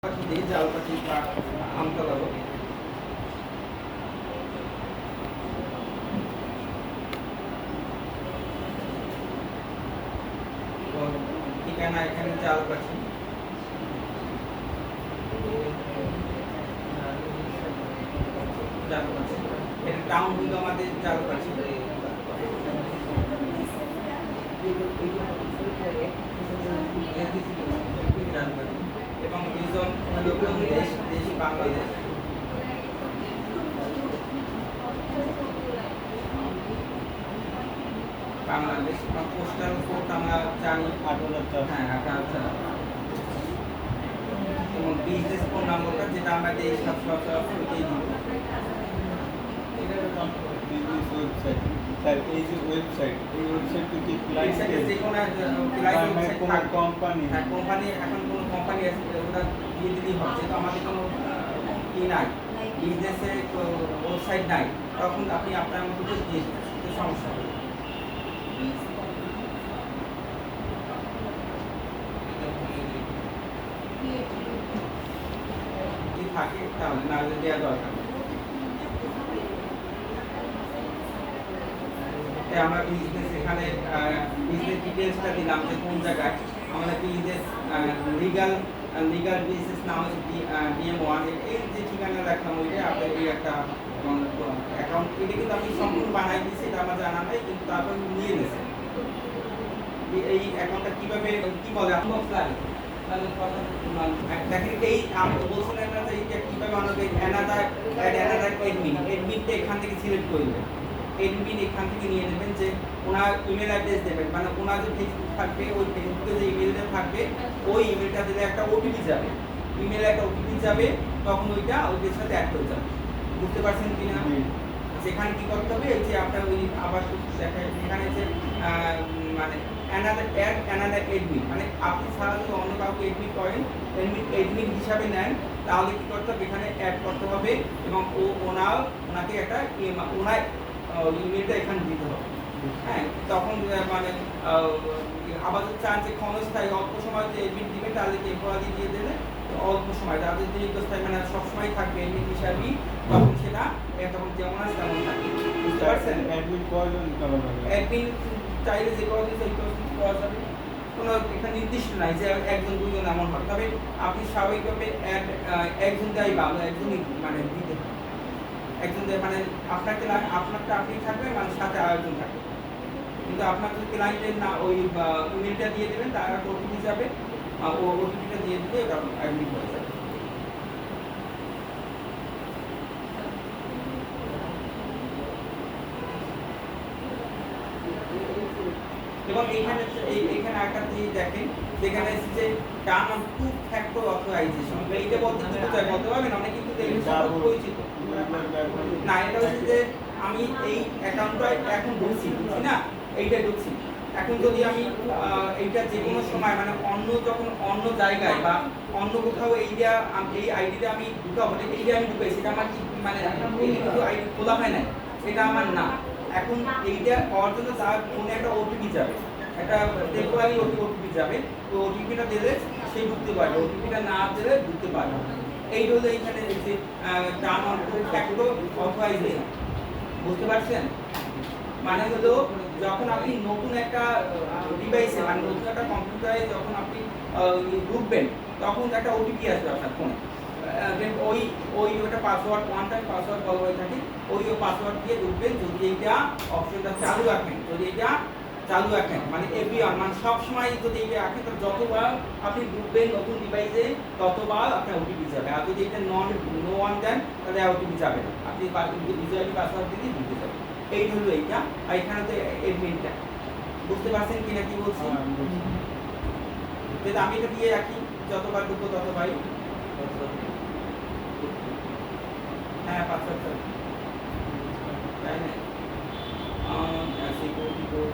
পাখি জাল পাখি বা আমতলা রোড। তো ঠিকানা এখানে জাল পাখি। জাল পাখি এটা টাউন হলো আমাদের জাল পাখি। এবং দুজন হলো দেশি বাংলাদেশ। বাংলাদেশ পোস্টাল কোড আমরা জানি 18,000। হ্যাঁ 18,000। এবং বিজনেস ফোন নাম্বারটা যেটা আমরা দিই সবসময় দিয়ে দিব। বিজনেস ওয়েবসাইট স্যার, এই যে ওয়েবসাইট, এই ওয়েবসাইটে কি ক্লায়েন্ট যে কোনো কোম্পানি কোম্পানি এখন কোনো কোম্পানি আছে ওটা দিয়ে দিলেই হবে, যেহেতু আমাদের কোনো ই নাই, বিজনেসের ওয়েবসাইট নাই, তখন আপনি আপনার মতো করে দিয়ে দিতে সমস্যা হবে। যদি থাকে তাহলে না দেওয়া দরকার। আমরা বিজনেস এখানে বিজনেস ডিটেলসটা দিলাম যে কোন জায়গায় আমাদের বিজনেস লিগাল বিজনেস নাম হচ্ছে DM1। এই যে ঠিকানা রাখলাম ওইটা আপনার এই একটা অ্যাকাউন্ট, এটা কিন্তু আমি সম্পূর্ণ বানাই দিয়েছি, এটা আমার জানা নাই, কিন্তু তারপর নিয়ে নিয়েছে। এই অ্যাকাউন্টটা কীভাবে কী বলে অফলাইন দেখেন, এই আমি বলছিলাম না যে এইটা কীভাবে আমাদের অ্যানাদার এডমিনটা এখান থেকে সিলেক্ট করবে। এডমিন এখান থেকে নিয়ে নেবেন যে ওনার ইমেল অ্যাড্রেস দেবেন, মানে ওনার যে ফেসবুক থাকবে ওই ফেসবুকে যে ইমেলটা থাকবে ওই ইমেলটা দিলে একটা ওটিপি যাবে, ইমেলে একটা ওটিপি যাবে, তখন ওইটা ওইটার সাথে অ্যাড হয়ে যাবে। বুঝতে পারছেন কি না? সেখানে কি করতে হবে, এই যে আপনার ওই আবার এখানে যে মানে অ্যানাদার এডমিন, মানে আপনি ছাড়া যদি অন্য কাউকে এডমিন করেন, এডমিন হিসাবে নেন, তাহলে কি করতে হবে, এখানে অ্যাড করতে হবে এবং ওনাকে একটা ওনার ইমেলটা এখানে দিতে হবে। হ্যাঁ, তখন মানে আবার চান যে ক্ষণস্থায়ী অল্প সময় যে এডমিন দিবেন তাহলে টেম্পোরারি দিয়ে দেবে অল্প সময়, তাদের দীর্ঘস্থায়ী মানে সবসময় থাকবে এডমিন হিসাবেই, তখন সেটা তখন যেমন আছে তেমন থাকবে। বুঝতে পারছেন? অ্যাডমিন কয়জন করা যাবে? অ্যাডমিন চাইলে যে কয়জন সেই কয়জন করা যাবে, কোনো এখানে নির্দিষ্ট নাই যে একজন দুজন এমন হবে, তবে আপনি স্বাভাবিকভাবে একজন দেয় ভালো, একজনই মানে দিতে হবে। একজন মানে আপনারটা আপনি থাকবেন, মানে সাথে আরেকজন থাকবে, কিন্তু আপনার যদি ক্লায়েন্টের না ওই ইমেলটা দিয়ে দেবেন, তার একটা ওটিপি যাবে, ও ওটিপিটা দিয়ে দিলে ওটা অ্যাডমিট হয়ে যাবে। এবং এইখানে একটা জিনিস দেখেন, যেখানে যে term of two factor authorisation, এইটা বলতে কি বোঝায় বলতে পারবেন? অনেক কিন্তু পরিচিত না, এটা হচ্ছে যে আমি এই অ্যাকাউন্টটা এখন ঢুকছি না, এইটা ঢুকছি, এখন যদি আমি এইটা যে কোনো সময় মানে যখন অন্য জায়গায় বা অন্য কোথাও এই আইডিটা আমি ঢুকাবো, এইটা আমি ঢুকাইছি, এটা আমার কি মানে এই কিন্তু আইডি খোলা হয় না, এটা আমার না। এখন এইটা পাওয়ার জন্য তার ফোনে একটা ওটিপি যাবে, একটা টেম্পোরারি ওটিপি যাবে, তো ওটিপিটা দিলে সেই ঢুকতে পারবে, ওটিপিটা না দিলে ঢুকতে পারবে। এই হলো এইখানে যে টার্ম অফ ফ্যাক্টর অথরাইজেশন। বুঝতে পারছেন? মানে হলো যখন আপনি নতুন একটা ডিভাইসে মানে নতুন একটা কম্পিউটারে যখন আপনি ঢুকবেন, তখন একটা ওটিপি আসবে আপনার ফোনে, ওই ওটা পাসওয়ার্ড, ওয়ান টাইম পাসওয়ার্ড বলা হয়ে থাকে, ওই পাসওয়ার্ড দিয়ে ঢুকবেন। যদি এইটা অপশনটা চালু রাখেন, মানে এভরিওয়ান মানে সবসময় যদি এটা রাখেন, তো যতবার আপনি ঢুকবেন নতুন ডিভাইসে ততবার আপনার ওটিপি যাবে। আর যদি এটা নো ওয়ান দেন তাহলে ওটিপি যাবে না, আপনি ভিজুয়ালি পাসওয়ার্ড দিলেই ঢুকতে যাবে। এই হলো এইটা, আর এখানে তো এডমিনটা। বুঝতে পারছেন কিনা কি বলছি? যদি আমি এটা দিয়ে রাখি, যতবার ঢুকবো ততবারই হ্যাঁ পাসওয়ার্ড তাই না, সিকিউরিটি কোড